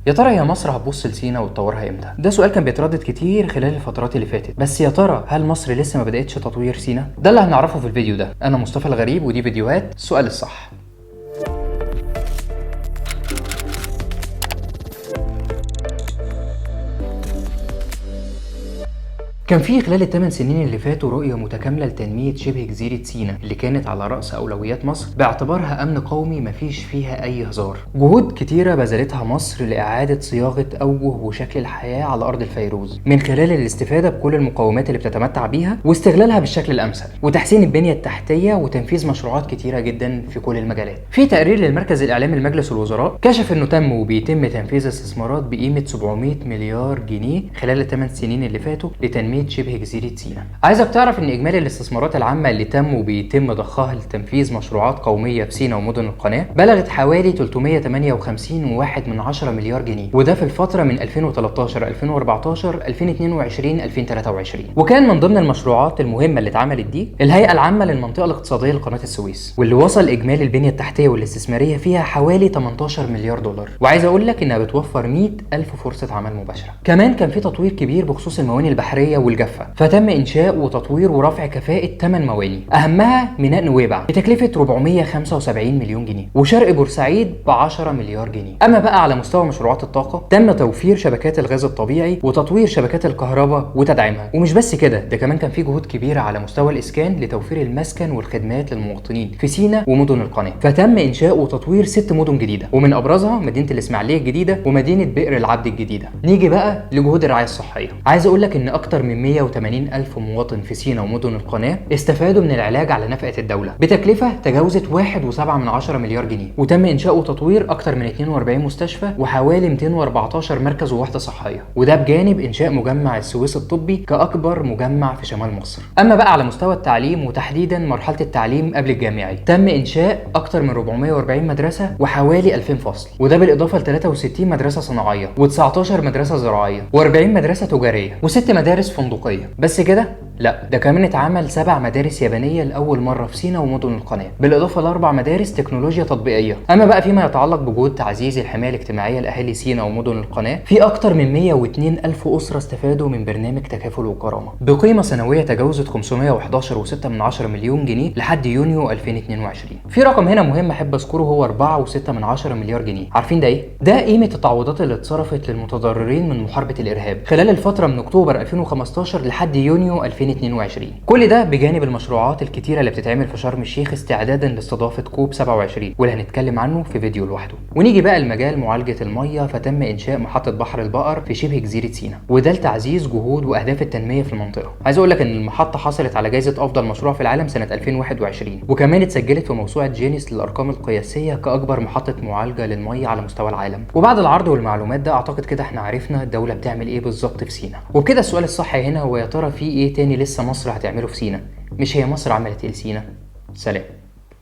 يا ترى هي مصر هتبص لسينا وتطورها امتى؟ ده سؤال كان بيتردد كتير خلال الفترات اللي فاتت، بس يا ترى هل مصر لسه ما بدأتش تطوير سينا؟ ده اللي هنعرفه في الفيديو ده. انا مصطفى الغريب ودي فيديوهات السؤال الصح. كان في خلال ال8 سنين اللي فاتوا رؤية متكاملة لتنمية شبه جزيرة سيناء اللي كانت على رأس أولويات مصر باعتبارها أمن قومي مفيش فيها أي هزار. جهود كتيرة بذلتها مصر لإعادة صياغة أوجه وشكل الحياة على أرض الفيروز من خلال الاستفادة بكل المقومات اللي بتتمتع بيها واستغلالها بالشكل الأمثل وتحسين البنية التحتية وتنفيذ مشروعات كتيرة جدا في كل المجالات. في تقرير للمركز الإعلامي لمجلس الوزراء كشف إنه تم وبيتم تنفيذ استثمارات بقيمة 700 مليار جنيه خلال ال8 سنين اللي فاتوا لتنمية شبه جزيرة سيناء. عايزك تعرف ان اجمالي الاستثمارات العامة اللي تم وبيتم ضخها لتنفيذ مشروعات قومية في سيناء ومدن القناة بلغت حوالي 358.1 مليار جنيه، وده في الفترة من 2013 2014 2022 2023. وكان من ضمن المشروعات المهمة اللي اتعملت دي الهيئة العامة للمنطقة الاقتصادية لقناة السويس، واللي وصل اجمالي البنية التحتية والاستثمارية فيها حوالي 18 مليار دولار، وعايز اقول لك انها بتوفر 100,000 فرصة عمل مباشرة. كمان كان في تطوير كبير بخصوص الموانئ البحرية والجافة، فتم انشاء وتطوير ورفع كفاءة 8 موانئ، اهمها ميناء نويبع بتكلفة 475 مليون جنيه، وشرق بورسعيد ب 10 مليار جنيه. اما بقى على مستوى مشروعات الطاقة تم توفير شبكات الغاز الطبيعي وتطوير شبكات الكهرباء وتدعيمها. ومش بس كده، ده كمان كان في جهود كبيرة على مستوى الاسكان لتوفير المسكن والخدمات للمواطنين في سيناء ومدن القناة، فتم انشاء وتطوير 6 مدن جديدة، ومن ابرزها مدينة الاسماعيلية الجديدة ومدينة بئر العبد الجديدة. نيجي بقى لجهود الرعاية الصحية. عايز اقول لك ان اكتر من 180,000 مواطن في سيناء ومدن القناة استفادوا من العلاج على نفقة الدولة بتكلفة تجاوزت 1.7 مليار جنيه، وتم إنشاء وتطوير أكتر من 42 مستشفى وحوالي 214 مركز ووحدة صحية، وده بجانب إنشاء مجمع السويس الطبي كأكبر مجمع في شمال مصر. أما بقى على مستوى التعليم وتحديدا مرحلة التعليم قبل الجامعي تم إنشاء أكتر من 440 مدرسة وحوالي 2000 فصل، وده بالإضافة ل 63 مدرسة صناعية و19 مدرسة زراعية و40 مدرسة تجارية و6 مدارس فندقية. بس كده؟ لا، ده كمان اتعمل 7 مدارس يابانية لأول مرة في سيناء ومدن القناة، بالإضافة ل4 مدارس تكنولوجيا تطبيقية. أما بقى فيما يتعلق بجهود تعزيز الحماية الاجتماعية لأهالي سيناء ومدن القناة، في أكتر من 102 ألف أسرة استفادوا من برنامج تكافل وكرامة بقيمة سنوية تجاوزت 511.6 مليون جنيه لحد يونيو 2022. في رقم هنا مهم أحب أذكره، هو 4.6 مليار جنيه. عارفين ده إيه؟ ده قيمة التعويضات اللي اتصرفت للمتضررين من محاربة الإرهاب خلال الفترة من أكتوبر 2015 لحد يونيو 2022. كل ده بجانب المشروعات الكتيرة اللي بتتعمل في شرم الشيخ استعدادا لاستضافة كوب 27 واللي هنتكلم عنه في فيديو لوحده. ونيجي بقى لمجال معالجة المية، فتم إنشاء محطة بحر البقر في شبه جزيرة سيناء، وده لتعزيز جهود وأهداف التنمية في المنطقة. عايز أقول لك إن المحطة حصلت على جائزة أفضل مشروع في العالم سنة 2021، وكمان اتسجلت في موسوعة جينيس للأرقام القياسية كأكبر محطة معالجة للمية على مستوى العالم. وبعد العرض والمعلومات ده أعتقد كده احنا عرفنا الدولة بتعمل إيه بالظبط في سيناء. وبكده السؤال الصح هنا هو يا ترى في إيه تاني لسه مصر هتعمله في سيناء؟ مش هي مصر عملت إيه لسيناء؟ سلام.